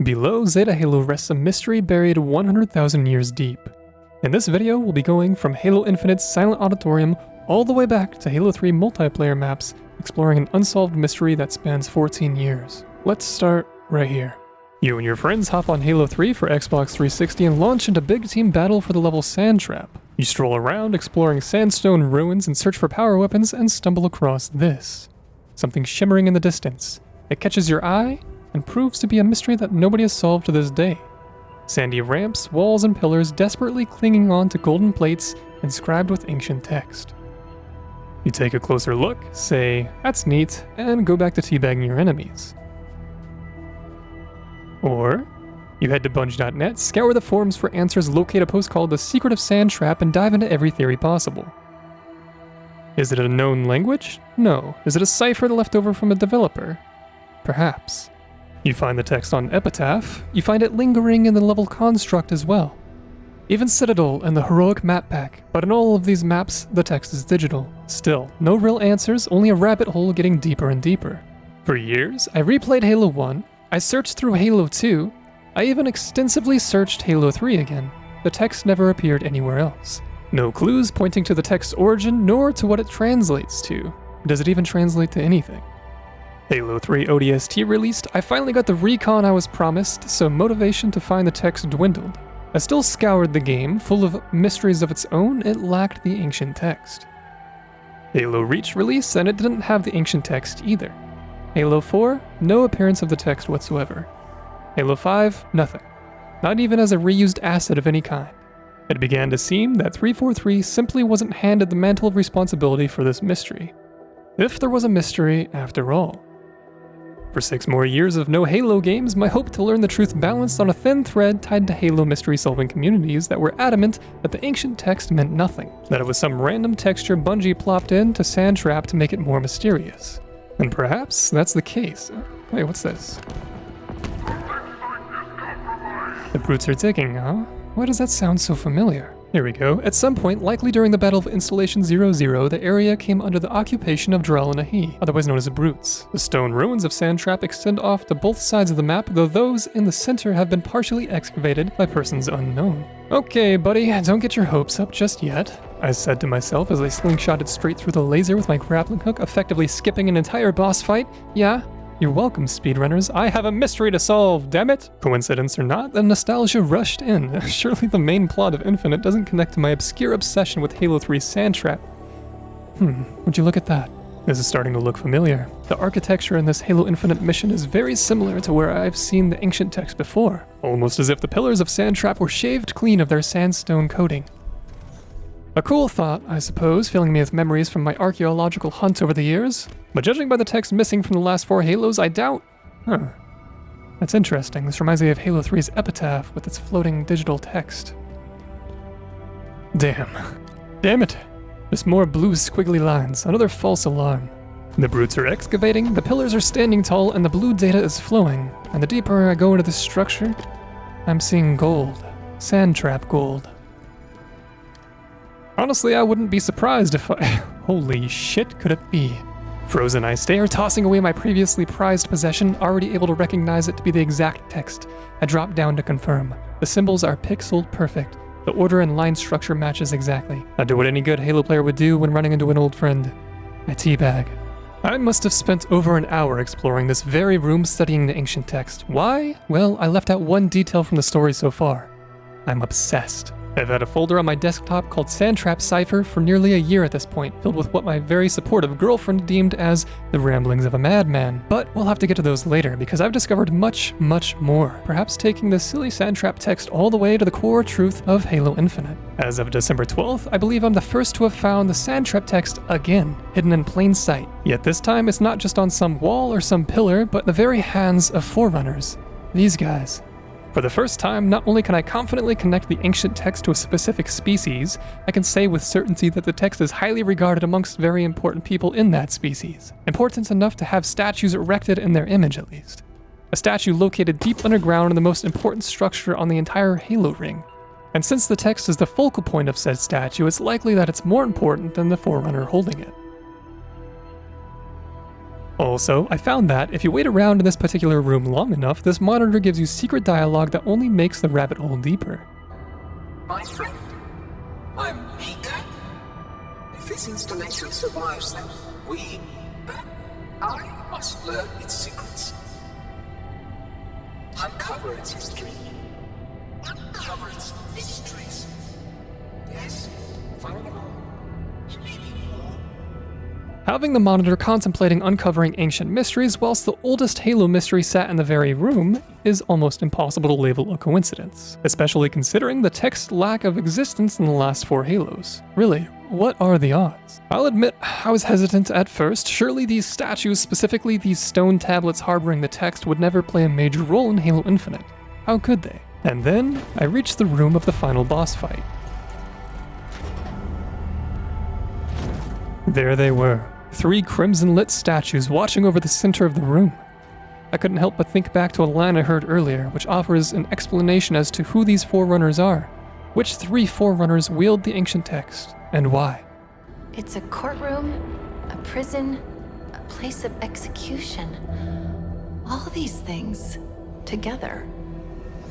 Below Zeta Halo rests a mystery buried 100,000 years deep. In this video, we'll be going from Halo Infinite's Silent Auditorium all the way back to Halo 3 multiplayer maps, exploring an unsolved mystery that spans 14 years. Let's start right here. You and your friends hop on Halo 3 for Xbox 360 and launch into big team battle for the level Sand Trap. You stroll around exploring sandstone ruins and search for power weapons and stumble across this. Something shimmering in the distance. It catches your eye and proves to be a mystery that nobody has solved to this day. Sandy ramps, walls, and pillars desperately clinging on to golden plates inscribed with ancient text. You take a closer look, say, "That's neat," and go back to teabagging your enemies. Or, you head to bunge.net, scour the forums for answers, locate a post called The Secret of Sand Trap, and dive into every theory possible. Is it a known language? No. Is it a cipher left over from a developer? Perhaps. You find the text on Epitaph, you find it lingering in the level construct as well. Even Citadel and the heroic map pack, but in all of these maps, the text is digital. Still, no real answers, only a rabbit hole getting deeper and deeper. For years, I replayed Halo 1, I searched through Halo 2, I even extensively searched Halo 3 again. The text never appeared anywhere else. No clues pointing to the text's origin, nor to what it translates to. Does it even translate to anything? Halo 3 ODST released, I finally got the recon I was promised, so motivation to find the text dwindled. I still scoured the game, full of mysteries of its own, it lacked the ancient text. Halo Reach released, and it didn't have the ancient text either. Halo 4, no appearance of the text whatsoever. Halo 5, nothing. Not even as a reused asset of any kind. It began to seem that 343 simply wasn't handed the mantle of responsibility for this mystery. If there was a mystery after all. For 6 more years of no Halo games, my hope to learn the truth balanced on a thin thread tied to Halo mystery-solving communities that were adamant that the ancient text meant nothing, that it was some random texture Bungie plopped in to Sand Trap to make it more mysterious. And perhaps that's the case. Wait, what's this? The brutes are digging, huh? Why does that sound so familiar? Here we go. At some point, likely during the Battle of Installation 00, the area came under the occupation of Drell and Ahi, otherwise known as the Brutes. The stone ruins of Sand Trap extend off to both sides of the map, though those in the center have been partially excavated by persons unknown. Okay, buddy, don't get your hopes up just yet, I said to myself as I slingshotted straight through the laser with my grappling hook, effectively skipping an entire boss fight. Yeah, you're welcome, speedrunners. I have a mystery to solve, damn it! Coincidence or not, the nostalgia rushed in. Surely the main plot of Infinite doesn't connect to my obscure obsession with Halo 3's Sand Trap. Would you look at that? This is starting to look familiar. The architecture in this Halo Infinite mission is very similar to where I've seen the ancient text before. Almost as if the pillars of Sand Trap were shaved clean of their sandstone coating. A cool thought, I suppose, filling me with memories from my archaeological hunt over the years. But judging by the text missing from the last 4 Halos, I doubt... That's interesting. This reminds me of Halo 3's Epitaph with its floating digital text. Damn it. Just more blue squiggly lines, another false alarm. The brutes are excavating, the pillars are standing tall, and the blue data is flowing. And the deeper I go into this structure, I'm seeing gold. Sand Trap gold. Honestly, I wouldn't be surprised if I... Holy shit, could it be? Frozen I stare, tossing away my previously prized possession, already able to recognize it to be the exact text. I drop down to confirm. The symbols are pixeled perfect. The order and line structure matches exactly. I do what any good Halo player would do when running into an old friend. I teabag. I must have spent over an hour exploring this very room studying the ancient text. Why? Well, I left out one detail from the story so far. I'm obsessed. I've had a folder on my desktop called Sand Trap Cipher for nearly a year at this point, filled with what my very supportive girlfriend deemed as the ramblings of a madman. But we'll have to get to those later, because I've discovered much, much more, perhaps taking this silly Sand Trap text all the way to the core truth of Halo Infinite. As of December 12th, I believe I'm the first to have found the Sand Trap text again, hidden in plain sight. Yet this time it's not just on some wall or some pillar, but in the very hands of Forerunners. These guys. For the first time, not only can I confidently connect the ancient text to a specific species, I can say with certainty that the text is highly regarded amongst very important people in that species. Important enough to have statues erected in their image, at least. A statue located deep underground in the most important structure on the entire Halo ring. And since the text is the focal point of said statue, it's likely that it's more important than the Forerunner holding it. Also, I found that if you wait around in this particular room long enough, this monitor gives you secret dialogue that only makes the rabbit hole deeper. My friend, I'm Mika. If this installation survives, then I must learn its secrets. Uncover its history. Uncover its mysteries. Yes, find them all. Maybe more. Having the monitor contemplating uncovering ancient mysteries whilst the oldest Halo mystery sat in the very room is almost impossible to label a coincidence, especially considering the text's lack of existence in the last 4 Halos. Really, what are the odds? I'll admit, I was hesitant at first. Surely these statues, specifically these stone tablets harboring the text, would never play a major role in Halo Infinite. How could they? And then, I reached the room of the final boss fight. There they were, 3 crimson-lit statues watching over the center of the room. I couldn't help but think back to a line I heard earlier, which offers an explanation as to who these Forerunners are. Which 3 Forerunners wield the ancient text, and why? It's a courtroom, a prison, a place of execution. All these things together.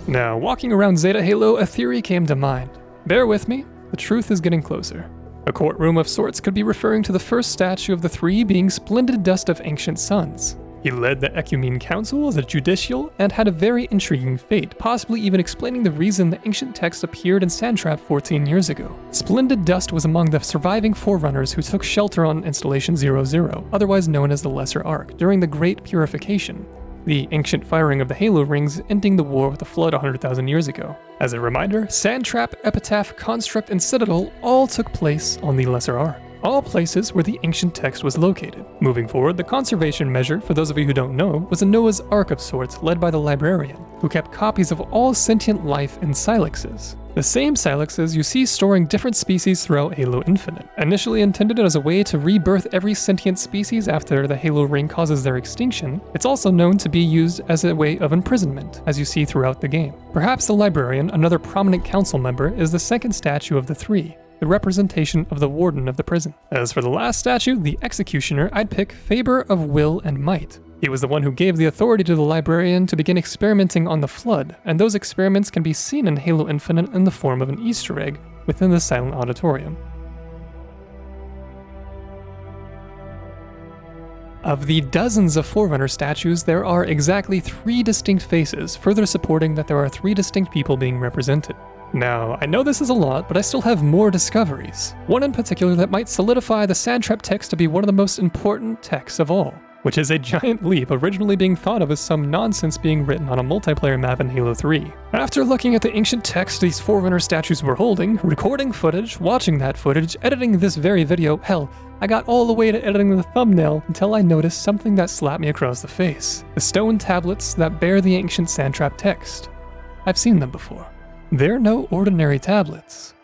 Now, walking around Zeta Halo, a theory came to mind. Bear with me, the truth is getting closer. A courtroom of sorts could be referring to the first statue of the 3 being Splendid Dust of Ancient Suns. He led the Ecumene Council as a judicial and had a very intriguing fate, possibly even explaining the reason the ancient text appeared in Sandtrap 14 years ago. Splendid Dust was among the surviving Forerunners who took shelter on Installation 00, otherwise known as the Lesser Ark, during the Great Purification, the ancient firing of the Halo rings ending the war with the Flood 100,000 years ago. As a reminder, Sandtrap, Epitaph, Construct, and Citadel all took place on the Lesser Ark, all places where the ancient text was located. Moving forward, the conservation measure, for those of you who don't know, was a Noah's Ark of sorts led by the librarian, who kept copies of all sentient life in silexes. The same silexes you see storing different species throughout Halo Infinite. Initially intended as a way to rebirth every sentient species after the Halo ring causes their extinction, it's also known to be used as a way of imprisonment, as you see throughout the game. Perhaps the librarian, another prominent council member, is the second statue of the 3, the representation of the warden of the prison. As for the last statue, the executioner, I'd pick Faber of Will and Might. He was the one who gave the authority to the librarian to begin experimenting on the Flood, and those experiments can be seen in Halo Infinite in the form of an Easter egg within the Silent Auditorium. Of the dozens of Forerunner statues, there are exactly 3 distinct faces, further supporting that there are 3 distinct people being represented. Now, I know this is a lot, but I still have more discoveries. One in particular that might solidify the Sandtrap text to be one of the most important texts of all, which is a giant leap, originally being thought of as some nonsense being written on a multiplayer map in Halo 3. After looking at the ancient text these Forerunner statues were holding, recording footage, watching that footage, editing this very video, hell, I got all the way to editing the thumbnail until I noticed something that slapped me across the face. The stone tablets that bear the ancient Sandtrap text. I've seen them before. They're no ordinary tablets.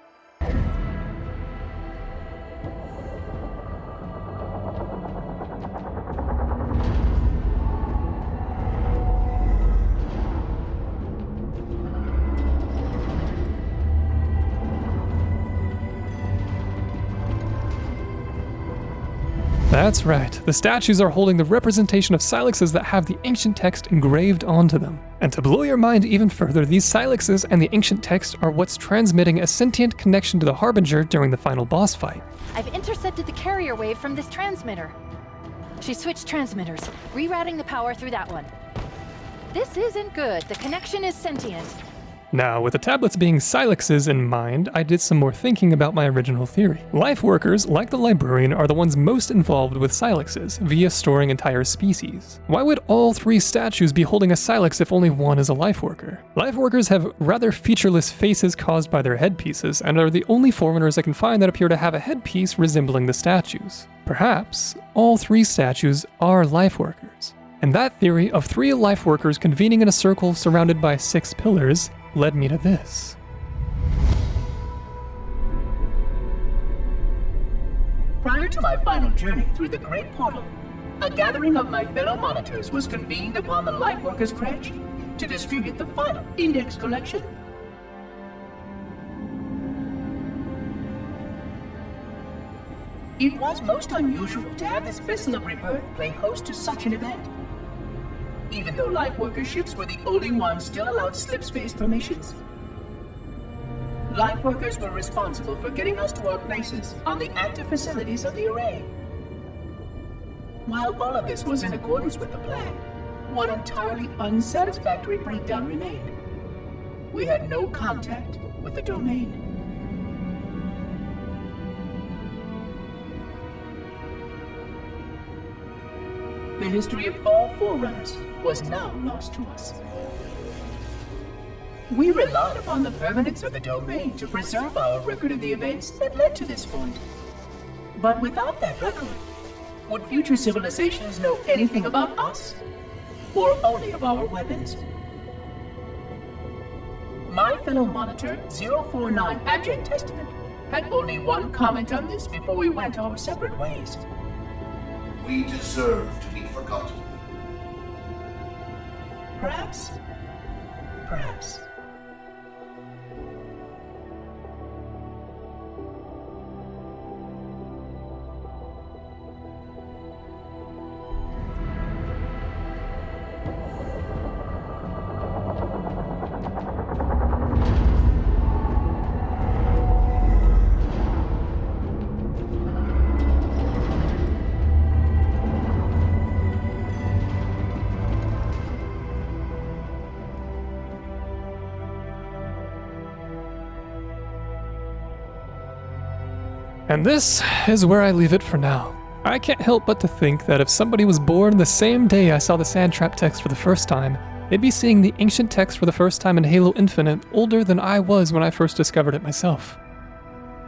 That's right, the statues are holding the representation of silexes that have the ancient text engraved onto them. And to blow your mind even further, these silexes and the ancient text are what's transmitting a sentient connection to the Harbinger during the final boss fight. I've intercepted the carrier wave from this transmitter. She switched transmitters, rerouting the power through that one. This isn't good. The connection is sentient. Now, with the tablets being silexes in mind, I did some more thinking about my original theory. Life workers, like the librarian, are the ones most involved with silexes, via storing entire species. Why would all 3 statues be holding a silex if only one is a life worker? Life workers have rather featureless faces caused by their headpieces, and are the only Forerunners I can find that appear to have a headpiece resembling the statues. Perhaps all 3 statues are life workers. And that theory of 3 life workers convening in a circle surrounded by 6 pillars led me to this. Prior to my final journey through the Great Portal, a gathering of my fellow monitors was convened upon the Lightworkers Crash to distribute the final index collection. It was most unusual to have this vessel of rebirth play host to such an event. Even though Lightworker ships were the only ones still allowed slip-space permissions. Lightworkers were responsible for getting us to our places on the active facilities of the array. While all of this was in accordance with the plan, one entirely unsatisfactory breakdown remained. We had no contact with the domain. The history of all Forerunners was now lost to us. We relied upon the permanence of the domain to preserve our record of the events that led to this point. But without that record, would future civilizations know anything about us? Or only of our weapons? My fellow monitor, 049 Abject Testament, had only one comment on this before we went our separate ways. We deserve to be forgotten. Perhaps. Perhaps. And this is where I leave it for now. I can't help but to think that if somebody was born the same day I saw the Sand Trap text for the first time, they'd be seeing the ancient text for the first time in Halo Infinite older than I was when I first discovered it myself.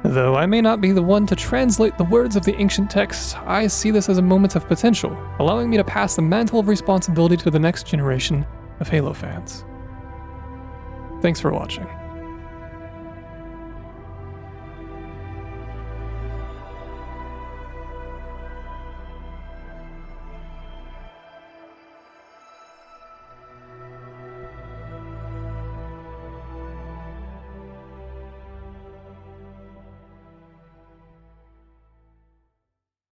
Though I may not be the one to translate the words of the ancient text, I see this as a moment of potential, allowing me to pass the mantle of responsibility to the next generation of Halo fans. Thanks for watching.